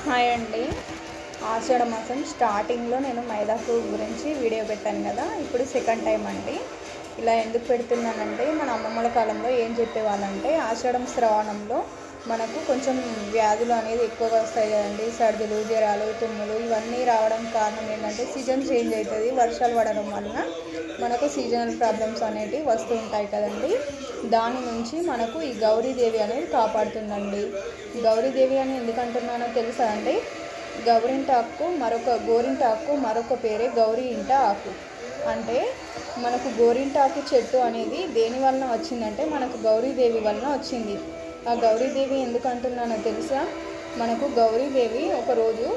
Hi అండి. ఆషాఢ మాసం స్టార్టింగ్లో నేను మైదాకు గురించి వీడియో పెట్టాను కదా, ఇప్పుడు సెకండ్ టైం అండి. ఇలా ఎందుకు పెడుతున్నానంటే, మన అమ్మమ్మల కాలంలో ఏం చెప్పేవాళ్ళంటే, ఆషాఢం శ్రావణంలో మనకు కొంచెం వ్యాధులు అనేది ఎక్కువగా వస్తాయి కదండి. సర్దులు, జ్వరాలు, తుమ్ములు ఇవన్నీ రావడం కారణం ఏంటంటే, సీజన్ చేంజ్ అవుతుంది. వర్షాలు పడడం వలన మనకు సీజనల్ ప్రాబ్లమ్స్ అనేవి వస్తూ ఉంటాయి కదండి. దాని నుంచి మనకు ఈ గౌరీదేవి అనేది కాపాడుతుందండి. గౌరీదేవి అని ఎందుకంటున్నానో తెలుసా అండి? గోరింటాకు మరొక పేరే గౌరీ ఇంట ఆకు. అంటే మనకు గోరింటాకు చెట్టు అనేది దేని వలన వచ్చిందంటే, మనకు గౌరీదేవి వలన వచ్చింది. ఆ గౌరీదేవి ఎందుకు అంటున్నానో తెలుసా? మనకు గౌరీదేవి ఒకరోజు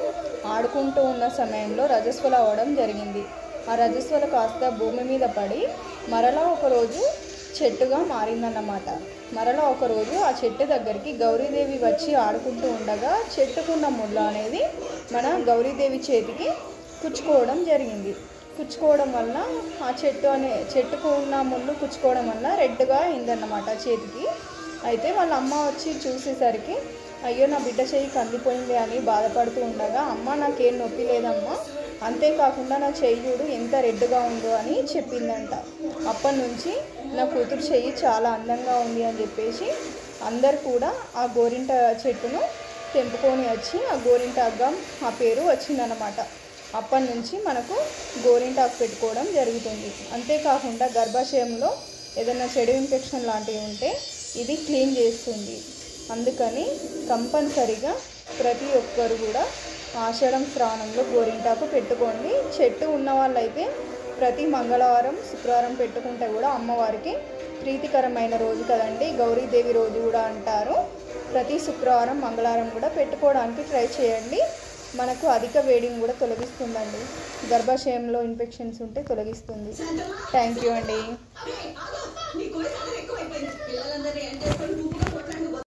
ఆడుకుంటూ ఉన్న సమయంలో రజస్వల అవ్వడం జరిగింది. ఆ రజస్వల కాస్త భూమి మీద పడి మరలా ఒకరోజు చెట్టుగా మారిందన్నమాట. మరలా ఒకరోజు ఆ చెట్టు దగ్గరికి గౌరీదేవి వచ్చి ఆడుకుంటూ ఉండగా చెట్టుకున్న ముళ్ళు అనేది మన గౌరీదేవి చేతికి కుచ్చుకోవడం జరిగింది. కుచ్చుకోవడం వల్ల ఆ చెట్టుకు ఉన్న ముళ్ళు కుచ్చుకోవడం వల్ల రెడ్గా అయిందన్నమాట చేతికి. అయితే వాళ్ళ అమ్మ వచ్చి చూసేసరికి, అయ్యో నా బిడ్డ చెయ్యి కందిపోయింది అని బాధపడుతూ ఉండగా, అమ్మ నాకేం నొప్పి లేదమ్మా, అంతేకాకుండా నా చెయ్యి చూడు ఎంత రెడ్గా ఉందో అని చెప్పిందంట. అప్పటి నుంచి నా కూతురు చెయ్యి చాలా అందంగా ఉంది అని చెప్పేసి అందరు కూడా ఆ గోరింట చెట్టును తెంపుకొని వచ్చి ఆ గోరింటాకుగా ఆ పేరు వచ్చిందన్నమాట. అప్పటి నుంచి మనకు గోరింటాకు పెట్టుకోవడం జరుగుతుంది. అంతేకాకుండా గర్భాశయంలో ఏదైనా చెడు ఇన్ఫెక్షన్ లాంటివి ఉంటే ఇది క్లీన్ చేస్తుంది. అందుకని కంపల్సరిగా ప్రతి ఒక్కరు కూడా ఆషాఢం శ్రావణంలో గోరింటాకు పెట్టుకోండి. చెట్టు ఉన్న వాళ్ళైతే ప్రతి మంగళవారం, శుక్రవారం పెట్టుకుంటే కూడా అమ్మవారికి ప్రీతికరమైన రోజు కదండి, గౌరీదేవి రోజు కూడా అంటారు. ప్రతి శుక్రవారం, మంగళవారం కూడా పెట్టుకోవడానికి ట్రై చేయండి. మనకు అధిక వేడిని కూడా తొలగిస్తుందండి. గర్భాశయంలో ఇన్ఫెక్షన్స్ ఉంటే తొలగిస్తుంది. థ్యాంక్ యూ అండి.